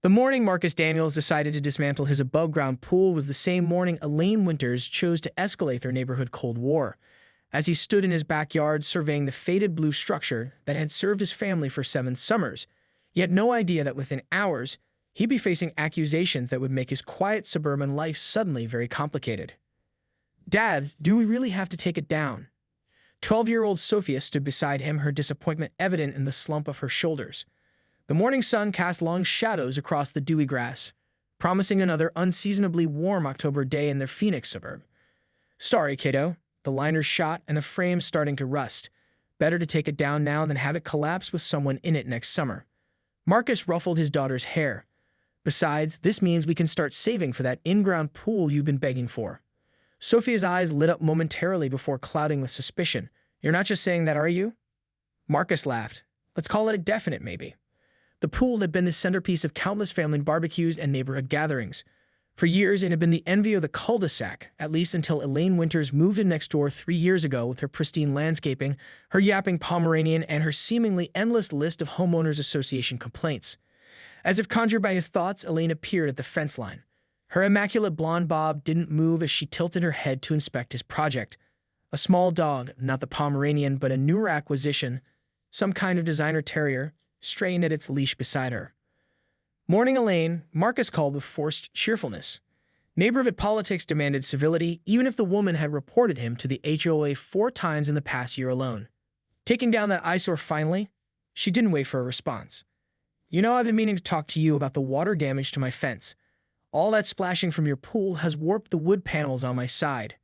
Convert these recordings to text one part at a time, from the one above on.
The morning Marcus Daniels decided to dismantle his above-ground pool was the same morning Elaine Winters chose to escalate their neighborhood Cold War. As he stood in his backyard surveying the faded blue structure that had served his family for 7 summers, he had no idea that within hours, he'd be facing accusations that would make his quiet suburban life suddenly very complicated. "Dad, do we really have to take it down?" 12-year-old Sophia stood beside him, her disappointment evident in the slump of her shoulders. The morning sun cast long shadows across the dewy grass, promising another unseasonably warm October day in their Phoenix suburb. "Sorry, kiddo. The liner's shot and the frame's starting to rust. Better to take it down now than have it collapse with someone in it next summer." Marcus ruffled his daughter's hair. "Besides, this means we can start saving for that in-ground pool you've been begging for." Sophia's eyes lit up momentarily before clouding with suspicion. "You're not just saying that, are you?" Marcus laughed. "Let's call it a definite maybe." The pool had been the centerpiece of countless family barbecues and neighborhood gatherings. For years, it had been the envy of the cul-de-sac, at least until Elaine Winters moved in next door 3 years ago with her pristine landscaping, her yapping Pomeranian, and her seemingly endless list of homeowners association complaints. As if conjured by his thoughts, Elaine appeared at the fence line. Her immaculate blonde bob didn't move as she tilted her head to inspect his project. A small dog, not the Pomeranian, but a newer acquisition, some kind of designer terrier, strained at its leash beside her. "Morning, Elaine," Marcus called with forced cheerfulness. Neighborhood politics demanded civility, even if the woman had reported him to the HOA 4 times in the past year alone. "Taking down that eyesore finally?" She didn't wait for a response. "You know, I've been meaning to talk to you about the water damage to my fence. All that splashing from your pool has warped the wood panels on my side."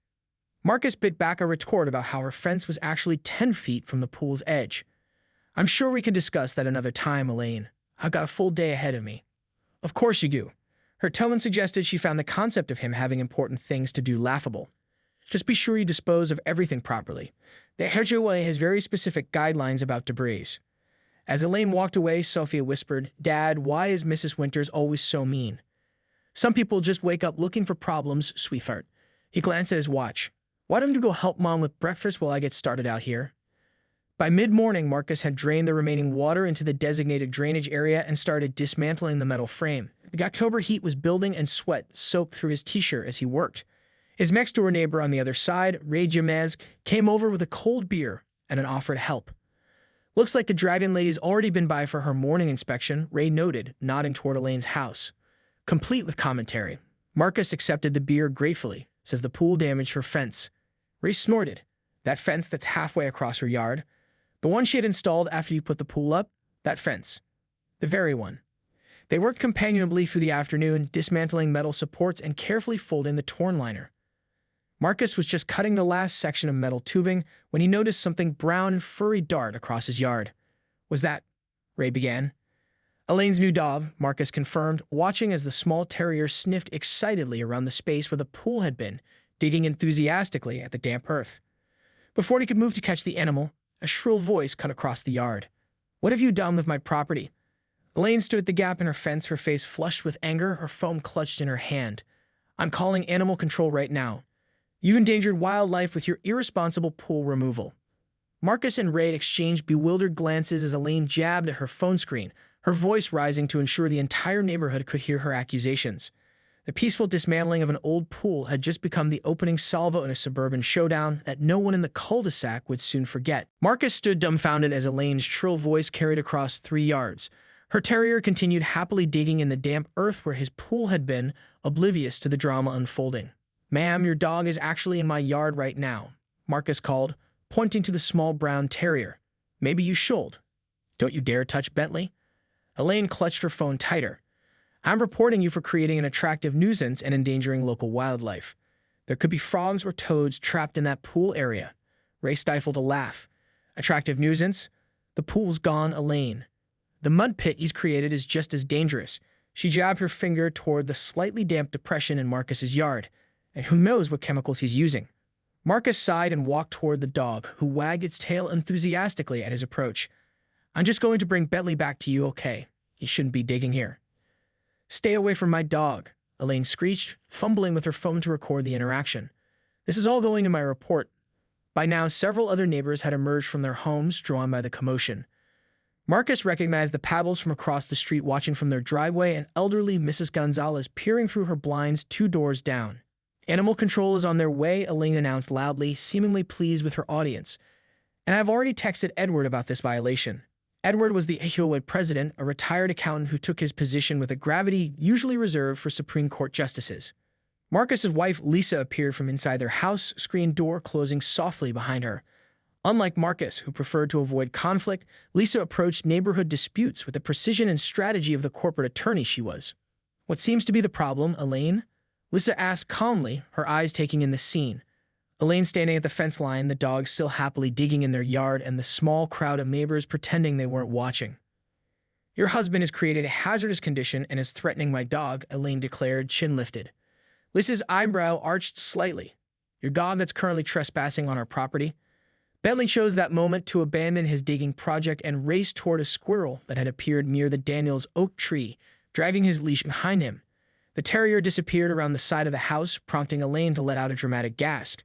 Marcus bit back a retort about how her fence was actually 10 feet from the pool's edge. "I'm sure we can discuss that another time, Elaine. I've got a full day ahead of me." "Of course you do." Her tone suggested she found the concept of him having important things to do laughable. "Just be sure you dispose of everything properly. The HOA has very specific guidelines about debris." As Elaine walked away, Sophia whispered, "Dad, why is Mrs. Winters always so mean?" "Some people just wake up looking for problems, sweetheart." He glanced at his watch. "Why don't you go help Mom with breakfast while I get started out here?" By mid-morning, Marcus had drained the remaining water into the designated drainage area and started dismantling the metal frame. The October heat was building and sweat soaked through his t-shirt as he worked. His next-door neighbor on the other side, Ray Jimenez, came over with a cold beer and an offer to help. "Looks like the Dragon Lady's already been by for her morning inspection," Ray noted, nodding toward Elaine's house. Complete with commentary, Marcus accepted the beer gratefully. "Says the pool damaged her fence." Ray snorted. "That fence that's halfway across her yard? The one she had installed after you put the pool up? That fence. The very one." They worked companionably through the afternoon, dismantling metal supports and carefully folding the torn liner. Marcus was just cutting the last section of metal tubing when he noticed something brown and furry dart across his yard. "Was that—" Ray began. "Elaine's new dog," Marcus confirmed, watching as the small terrier sniffed excitedly around the space where the pool had been, digging enthusiastically at the damp earth. Before he could move to catch the animal, a shrill voice cut across the yard. "What have you done with my property?" Elaine stood at the gap in her fence, her face flushed with anger, her phone clutched in her hand. "I'm calling animal control right now. You've endangered wildlife with your irresponsible pool removal." Marcus and Ray exchanged bewildered glances as Elaine jabbed at her phone screen, her voice rising to ensure the entire neighborhood could hear her accusations. The peaceful dismantling of an old pool had just become the opening salvo in a suburban showdown that no one in the cul-de-sac would soon forget. Marcus stood dumbfounded as Elaine's shrill voice carried across 3 yards. Her terrier continued happily digging in the damp earth where his pool had been, oblivious to the drama unfolding. "Ma'am, your dog is actually in my yard right now," Marcus called, pointing to the small brown terrier. "Maybe you should. Don't you dare touch Bentley." Elaine clutched her phone tighter. "I'm reporting you for creating an attractive nuisance and endangering local wildlife. There could be frogs or toads trapped in that pool area." Ray stifled a laugh. "Attractive nuisance? The pool's gone, Elaine. The mud pit he's created is just as dangerous." She jabbed her finger toward the slightly damp depression in Marcus's yard. "And who knows what chemicals he's using." Marcus sighed and walked toward the dog, who wagged its tail enthusiastically at his approach. "I'm just going to bring Bentley back to you, okay? He shouldn't be digging here." "Stay away from my dog," Elaine screeched, fumbling with her phone to record the interaction. "This is all going in my report." By now, several other neighbors had emerged from their homes, drawn by the commotion. Marcus recognized the paddles from across the street watching from their driveway and elderly Mrs. Gonzalez peering through her blinds 2 doors down. Animal control is on their way, Elaine announced loudly, seemingly pleased with her audience. And I've already texted Edward about this violation. Edward was the Ehuawid president, a retired accountant who took his position with a gravity usually reserved for Supreme Court justices. Marcus's wife, Lisa, appeared from inside their house screen door, closing softly behind her. Unlike Marcus, who preferred to avoid conflict, Lisa approached neighborhood disputes with the precision and strategy of the corporate attorney she was. What seems to be the problem, Elaine? Lisa asked calmly, her eyes taking in the scene. Elaine standing at the fence line, the dogs still happily digging in their yard, and the small crowd of neighbors pretending they weren't watching. Your husband has created a hazardous condition and is threatening my dog, Elaine declared, chin lifted. Lisa's eyebrow arched slightly. Your dog that's currently trespassing on our property? Bentley chose that moment to abandon his digging project and race toward a squirrel that had appeared near the Daniels oak tree, dragging his leash behind him. The terrier disappeared around the side of the house, prompting Elaine to let out a dramatic gasp.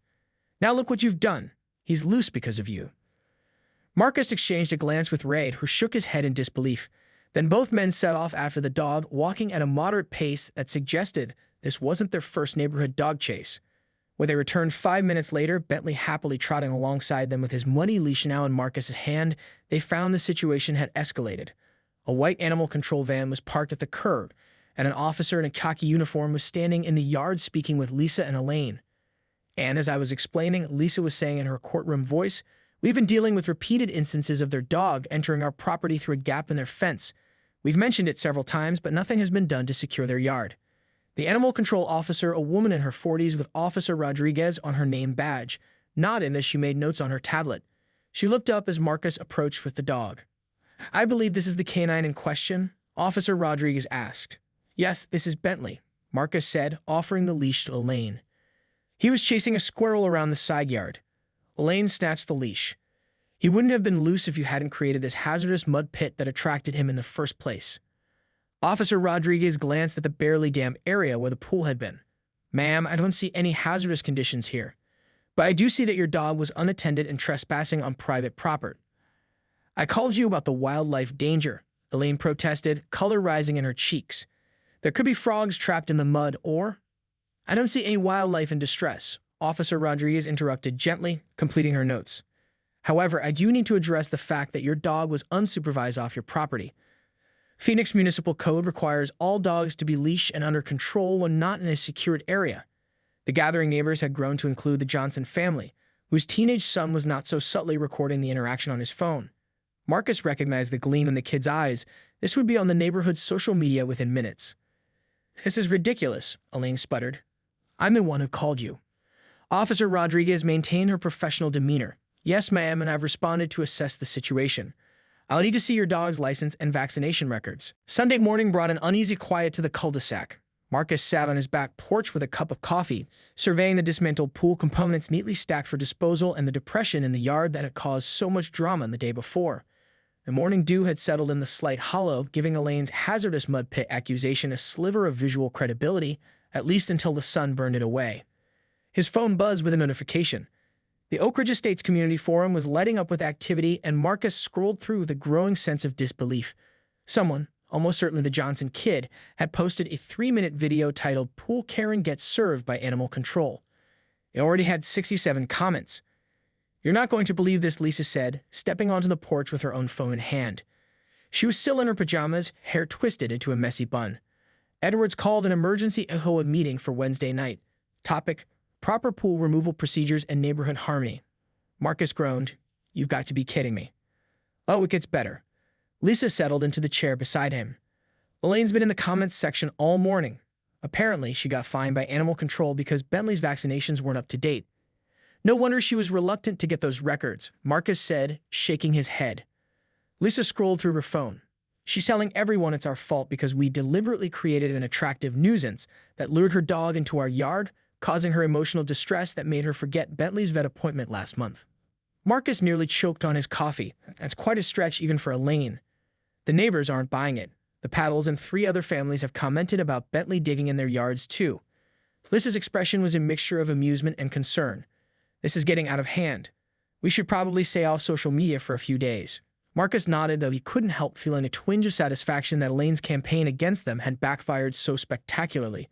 Now look what you've done. He's loose because of you. Marcus exchanged a glance with Ray, who shook his head in disbelief. Then both men set off after the dog, walking at a moderate pace that suggested this wasn't their first neighborhood dog chase. When they returned 5 minutes later, Bentley happily trotting alongside them with his muddy leash now in Marcus's hand, they found the situation had escalated. A white animal control van was parked at the curb, and an officer in a khaki uniform was standing in the yard speaking with Lisa and Elaine. And as I was explaining, Lisa was saying in her courtroom voice, we've been dealing with repeated instances of their dog entering our property through a gap in their fence. We've mentioned it several times, but nothing has been done to secure their yard. The animal control officer, a woman in her 40s with Officer Rodriguez on her name badge, nodded as she made notes on her tablet. She looked up as Marcus approached with the dog. I believe this is the canine in question? Officer Rodriguez asked. Yes, this is Bentley, Marcus said, offering the leash to Elaine. He was chasing a squirrel around the side yard. Elaine snatched the leash. He wouldn't have been loose if you hadn't created this hazardous mud pit that attracted him in the first place. Officer Rodriguez glanced at the barely damp area where the pool had been. Ma'am, I don't see any hazardous conditions here. But I do see that your dog was unattended and trespassing on private property. I called you about the wildlife danger, Elaine protested, color rising in her cheeks. There could be frogs trapped in the mud or... I don't see any wildlife in distress, Officer Rodriguez interrupted gently, completing her notes. However, I do need to address the fact that your dog was unsupervised off your property. Phoenix Municipal Code requires all dogs to be leashed and under control when not in a secured area. The gathering neighbors had grown to include the Johnson family, whose teenage son was not so subtly recording the interaction on his phone. Marcus recognized the gleam in the kid's eyes. This would be on the neighborhood's social media within minutes. This is ridiculous, Elaine sputtered. I'm the one who called you. Officer Rodriguez maintained her professional demeanor. Yes, ma'am, and I've responded to assess the situation. I'll need to see your dog's license and vaccination records. Sunday morning brought an uneasy quiet to the cul-de-sac. Marcus sat on his back porch with a cup of coffee, surveying the dismantled pool components neatly stacked for disposal and the depression in the yard that had caused so much drama the day before. The morning dew had settled in the slight hollow, giving Elaine's hazardous mud pit accusation a sliver of visual credibility, at least until the sun burned it away. His phone buzzed with a notification. The Oak Ridge Estates Community Forum was lighting up with activity, and Marcus scrolled through with a growing sense of disbelief. Someone, almost certainly the Johnson kid, had posted a 3-minute video titled Pool Karen Gets Served by Animal Control. It already had 67 comments. You're not going to believe this, Lisa said, stepping onto the porch with her own phone in hand. She was still in her pajamas, hair twisted into a messy bun. Edwards called an emergency EHOA meeting for Wednesday night. Topic: proper pool removal procedures and neighborhood harmony. Marcus groaned. You've got to be kidding me. Oh, it gets better. Lisa settled into the chair beside him. Elaine's been in the comments section all morning. Apparently, she got fined by animal control because Bentley's vaccinations weren't up to date. No wonder she was reluctant to get those records, Marcus said, shaking his head. Lisa scrolled through her phone. She's telling everyone it's our fault because we deliberately created an attractive nuisance that lured her dog into our yard, causing her emotional distress that made her forget Bentley's vet appointment last month. Marcus nearly choked on his coffee. That's quite a stretch even for Elaine. The neighbors aren't buying it. The Paddles and 3 other families have commented about Bentley digging in their yards too. Lisa's expression was a mixture of amusement and concern. This is getting out of hand. We should probably stay off social media for a few days. Marcus nodded, though he couldn't help feeling a twinge of satisfaction that Elaine's campaign against them had backfired so spectacularly.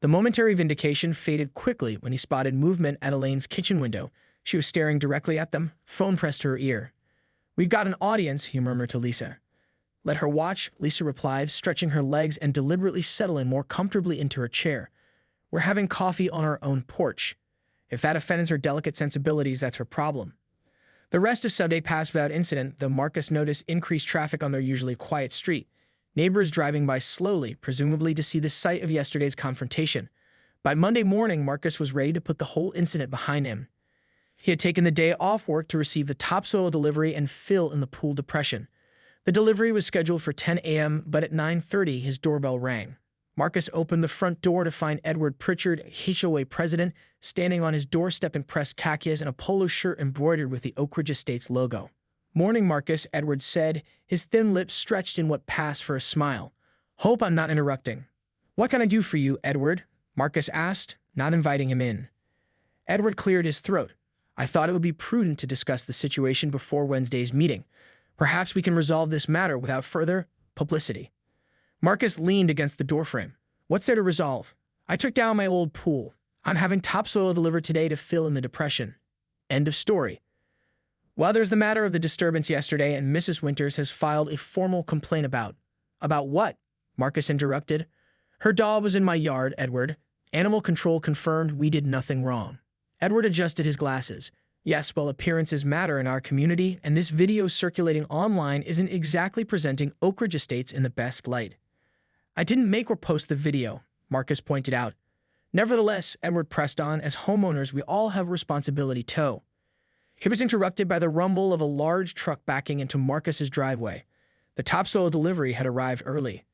The momentary vindication faded quickly when he spotted movement at Elaine's kitchen window. She was staring directly at them, phone pressed to her ear. "We've got an audience," he murmured to Lisa. "Let her watch," Lisa replied, stretching her legs and deliberately settling more comfortably into her chair. "We're having coffee on our own porch. If that offends her delicate sensibilities, that's her problem." The rest of Sunday passed without incident, though Marcus noticed increased traffic on their usually quiet street. Neighbors driving by slowly, presumably to see the site of yesterday's confrontation. By Monday morning, Marcus was ready to put the whole incident behind him. He had taken the day off work to receive the topsoil delivery and fill in the pool depression. The delivery was scheduled for 10 a.m., but at 9:30 his doorbell rang. Marcus opened the front door to find Edward Pritchard, HOA president, standing on his doorstep in pressed khakis and a polo shirt embroidered with the Oak Ridge Estates logo. "Morning, Marcus," Edward said, his thin lips stretched in what passed for a smile. "Hope I'm not interrupting." "What can I do for you, Edward?" Marcus asked, not inviting him in. Edward cleared his throat. "I thought it would be prudent to discuss the situation before Wednesday's meeting. Perhaps we can resolve this matter without further publicity." Marcus leaned against the doorframe. "What's there to resolve? I took down my old pool. I'm having topsoil delivered today to fill in the depression. End of story." "Well, there's the matter of the disturbance yesterday, and Mrs. Winters has filed a formal complaint about—" "About what?" Marcus interrupted. "Her dog was in my yard, Edward. Animal control confirmed we did nothing wrong." Edward adjusted his glasses. "Yes, well, appearances matter in our community, and this video circulating online isn't exactly presenting Oak Ridge Estates in the best light." "I didn't make or post the video," Marcus pointed out. "Nevertheless," Edward pressed on, "as homeowners, we all have a responsibility too." He was interrupted by the rumble of a large truck backing into Marcus's driveway. The topsoil delivery had arrived early.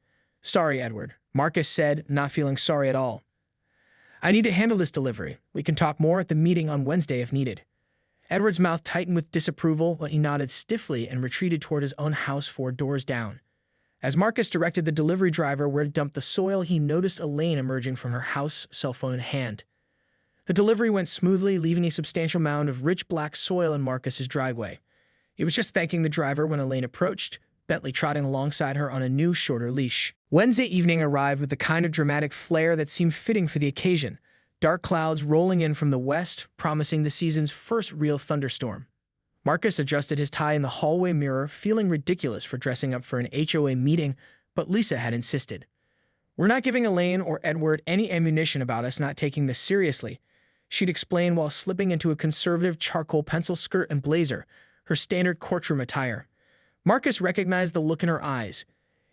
"Sorry, Edward," Marcus said, not feeling sorry at all. "I need to handle this delivery. We can talk more at the meeting on Wednesday if needed." Edward's mouth tightened with disapproval when he nodded stiffly and retreated toward his own house 4 doors down. As Marcus directed the delivery driver where to dump the soil, he noticed Elaine emerging from her house, cell phone in hand. The delivery went smoothly, leaving a substantial mound of rich black soil in Marcus's driveway. He was just thanking the driver when Elaine approached, Bentley trotting alongside her on a new, shorter leash. Wednesday evening arrived with the kind of dramatic flair that seemed fitting for the occasion. Dark clouds rolling in from the west, promising the season's first real thunderstorm. Marcus adjusted his tie in the hallway mirror, feeling ridiculous for dressing up for an HOA meeting, but Lisa had insisted. "We're not giving Elaine or Edward any ammunition about us not taking this seriously," she'd explain while slipping into a conservative charcoal pencil skirt and blazer, her standard courtroom attire. Marcus recognized the look in her eyes.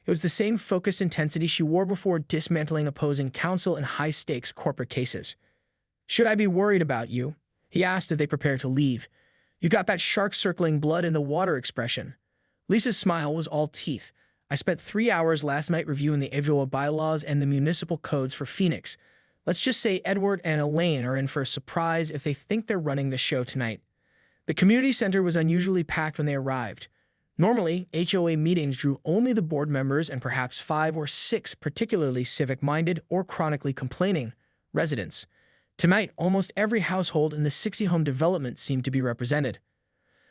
It was the same focused intensity she wore before dismantling opposing counsel in high-stakes corporate cases. "Should I be worried about you?" he asked as they prepared to leave. "You got that shark circling blood in the water expression." Lisa's smile was all teeth. "I spent 3 hours last night reviewing the HOA bylaws and the municipal codes for Phoenix. Let's just say Edward and Elaine are in for a surprise if they think they're running the show tonight." The community center was unusually packed when they arrived. Normally, HOA meetings drew only the board members and perhaps 5 or 6 particularly civic-minded or chronically complaining residents. Tonight, almost every household in the 60-home development seemed to be represented.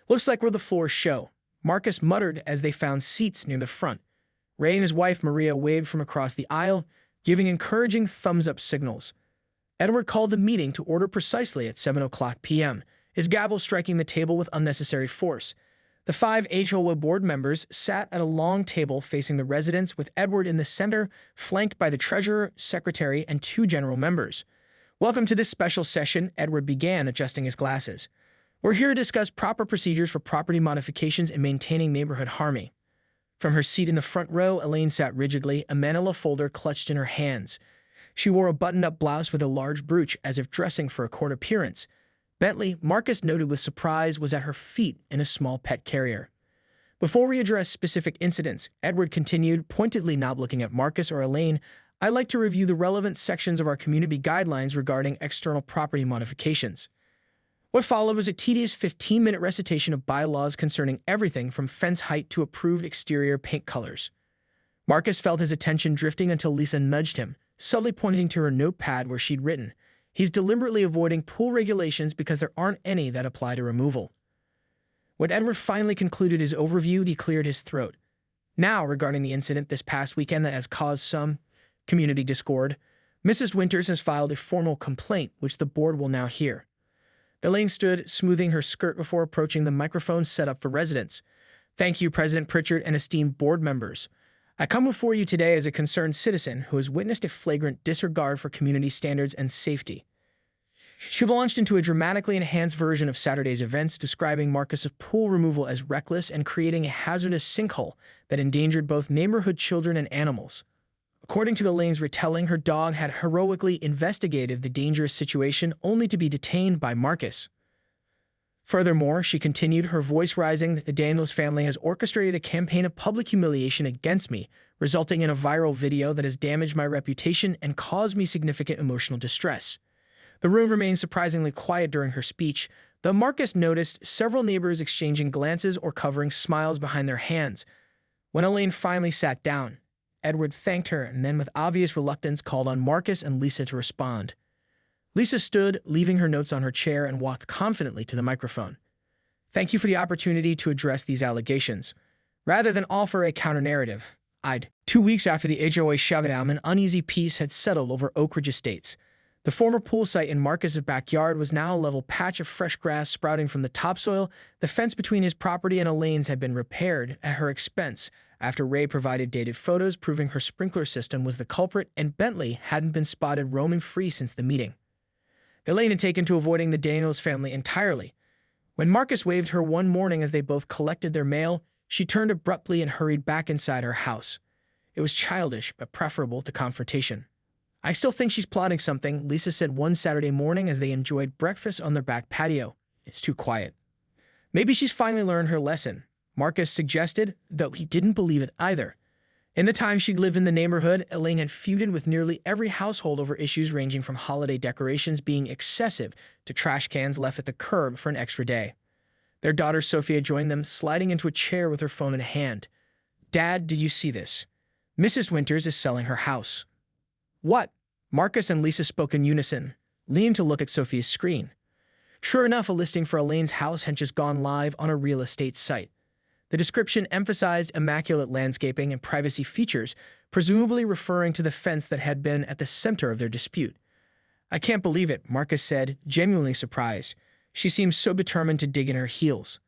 "Looks like we're the floor show," Marcus muttered as they found seats near the front. Ray and his wife Maria waved from across the aisle, giving encouraging thumbs-up signals. Edward called the meeting to order precisely at 7:00 p.m., his gavel striking the table with unnecessary force. The 5 HOA board members sat at a long table facing the residents, with Edward in the center, flanked by the treasurer, secretary, and 2 general members. "Welcome to this special session," Edward began, adjusting his glasses. "We're here to discuss proper procedures for property modifications and maintaining neighborhood harmony." From her seat in the front row, Elaine sat rigidly, a manila folder clutched in her hands. She wore a buttoned-up blouse with a large brooch, as if dressing for a court appearance. Bentley, Marcus noted with surprise, was at her feet in a small pet carrier. "Before we address specific incidents," Edward continued, pointedly not looking at Marcus or Elaine, "I'd like to review the relevant sections of our community guidelines regarding external property modifications." What followed was a tedious 15-minute recitation of bylaws concerning everything from fence height to approved exterior paint colors. Marcus felt his attention drifting until Lisa nudged him, subtly pointing to her notepad where she'd written, "He's deliberately avoiding pool regulations because there aren't any that apply to removal." When Edward finally concluded his overview, he cleared his throat. Now, regarding the incident this past weekend that has caused some community discord, Mrs. Winters has filed a formal complaint, which the board will now hear. Elaine stood, smoothing her skirt before approaching the microphone set up for residents. Thank you, President Pritchard and esteemed board members. I come before you today as a concerned citizen who has witnessed a flagrant disregard for community standards and safety. She launched into a dramatically enhanced version of Saturday's events, describing Marcus's pool removal as reckless and creating a hazardous sinkhole that endangered both neighborhood children and animals. According to Elaine's retelling, her dog had heroically investigated the dangerous situation only to be detained by Marcus. Furthermore, she continued, her voice rising, the Daniels family has orchestrated a campaign of public humiliation against me, resulting in a viral video that has damaged my reputation and caused me significant emotional distress. The room remained surprisingly quiet during her speech, though Marcus noticed several neighbors exchanging glances or covering smiles behind their hands. When Elaine finally sat down, Edward thanked her and then with obvious reluctance called on Marcus and Lisa to respond. Lisa stood, leaving her notes on her chair, and walked confidently to the microphone. Thank you for the opportunity to address these allegations. Rather than offer a counter-narrative, 2 weeks after the HOA shutdown, an uneasy peace had settled over Oak Ridge Estates. The former pool site in Marcus's backyard was now a level patch of fresh grass sprouting from the topsoil. The fence between his property and Elaine's had been repaired at her expense after Ray provided dated photos proving her sprinkler system was the culprit and Bentley hadn't been spotted roaming free since the meeting. Elaine had taken to avoiding the Daniels family entirely. When Marcus waved her one morning as they both collected their mail, she turned abruptly and hurried back inside her house. It was childish, but preferable to confrontation. I still think she's plotting something, Lisa said one Saturday morning as they enjoyed breakfast on their back patio. It's too quiet. Maybe she's finally learned her lesson, Marcus suggested, though he didn't believe it either. In the time she'd lived in the neighborhood, Elaine had feuded with nearly every household over issues ranging from holiday decorations being excessive to trash cans left at the curb for an extra day. Their daughter Sophia joined them, sliding into a chair with her phone in hand. Dad, do you see this? Mrs. Winters is selling her house. What? Marcus and Lisa spoke in unison, leaning to look at Sophia's screen. Sure enough, a listing for Elaine's house had just gone live on a real estate site. The description emphasized immaculate landscaping and privacy features, presumably referring to the fence that had been at the center of their dispute. I can't believe it, Marcus said, genuinely surprised. She seemed so determined to dig in her heels.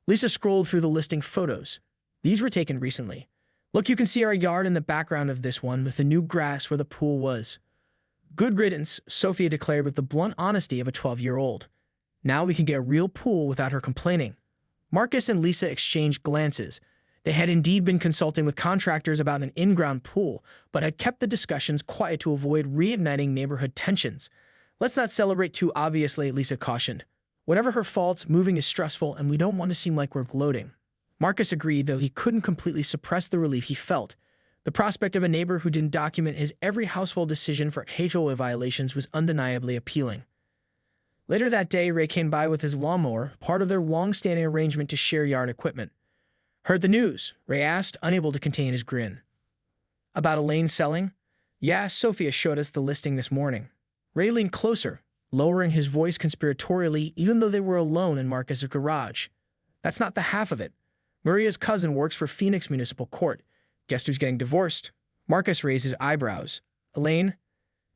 Lisa scrolled through the listing photos. These were taken recently. Look, you can see our yard in the background of this one with the new grass where the pool was. Good riddance, Sophia declared with the blunt honesty of a 12-year-old. Now we can get a real pool without her complaining. Marcus and Lisa exchanged glances. They had indeed been consulting with contractors about an in-ground pool, but had kept the discussions quiet to avoid reigniting neighborhood tensions. Let's not celebrate too obviously, Lisa cautioned. Whatever her faults, moving is stressful and we don't want to seem like we're gloating. Marcus agreed, though he couldn't completely suppress the relief he felt. The prospect of a neighbor who didn't document his every household decision for HOA violations was undeniably appealing. Later that day, Ray came by with his lawnmower, part of their long-standing arrangement to share yard equipment. Heard the news? Ray asked, unable to contain his grin. About Elaine selling? Yeah, Sophia showed us the listing this morning. Ray leaned closer, lowering his voice conspiratorially even though they were alone in Marcus's garage. That's not the half of it. Maria's cousin works for Phoenix Municipal Court. Guess who's getting divorced? Marcus raised his eyebrows. Elaine?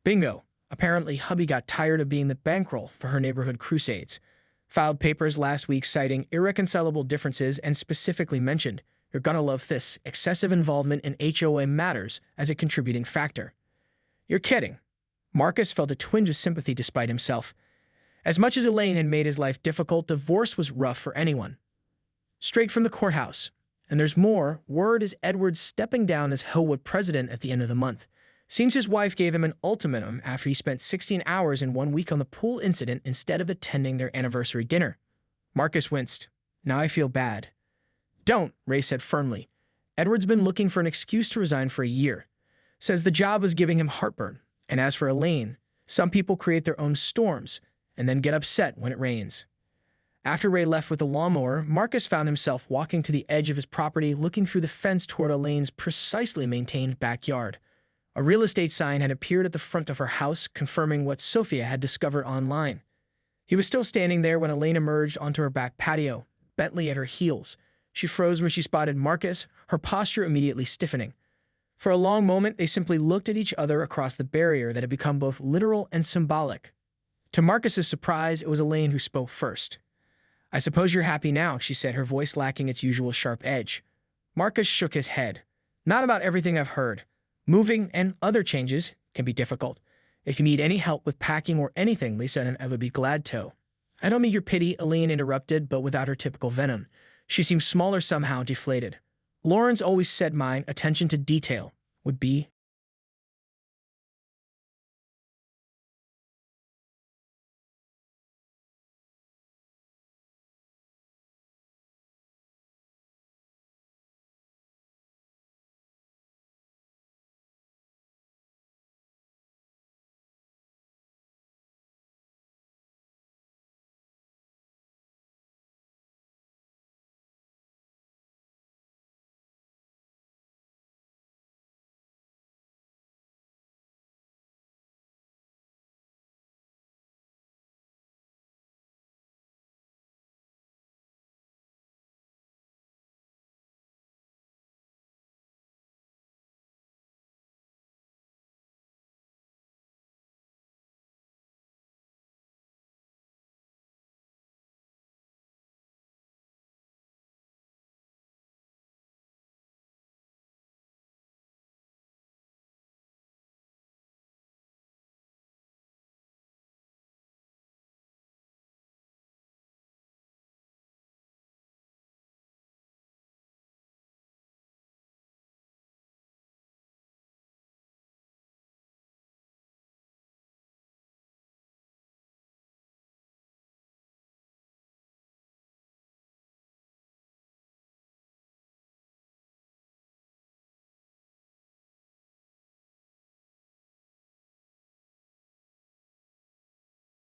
Bingo. Apparently, hubby got tired of being the bankroll for her neighborhood crusades. Filed papers last week citing irreconcilable differences and specifically mentioned, you're gonna love this, excessive involvement in HOA matters as a contributing factor. You're kidding. Marcus felt a twinge of sympathy despite himself. As much as Elaine had made his life difficult, divorce was rough for anyone. Straight from the courthouse. And there's more. Word is Edward's stepping down as HOA president at the end of the month. Seems his wife gave him an ultimatum after he spent 16 hours in 1 week on the pool incident instead of attending their anniversary dinner. Marcus winced. Now I feel bad. Don't, Ray said firmly. Edward's been looking for an excuse to resign for a year. Says the job was giving him heartburn. And as for Elaine, some people create their own storms and then get upset when it rains. After Ray left with the lawnmower, Marcus found himself walking to the edge of his property, looking through the fence toward Elaine's precisely maintained backyard. A real estate sign had appeared at the front of her house, confirming what Sophia had discovered online. He was still standing there when Elaine emerged onto her back patio. Bentley at her heels. She froze when she spotted Marcus, her posture immediately stiffening. For a long moment, they simply looked at each other across the barrier that had become both literal and symbolic. To Marcus's surprise, it was Elaine who spoke first. "I suppose you're happy now," she said, her voice lacking its usual sharp edge. Marcus shook his head. "Not about everything I've heard. Moving and other changes can be difficult. If you need any help with packing or anything, Lisa and I would be glad to." "I don't mean your pity," Elaine interrupted, but without her typical venom. She seemed smaller somehow, deflated. "Lawrence always said my attention to detail would be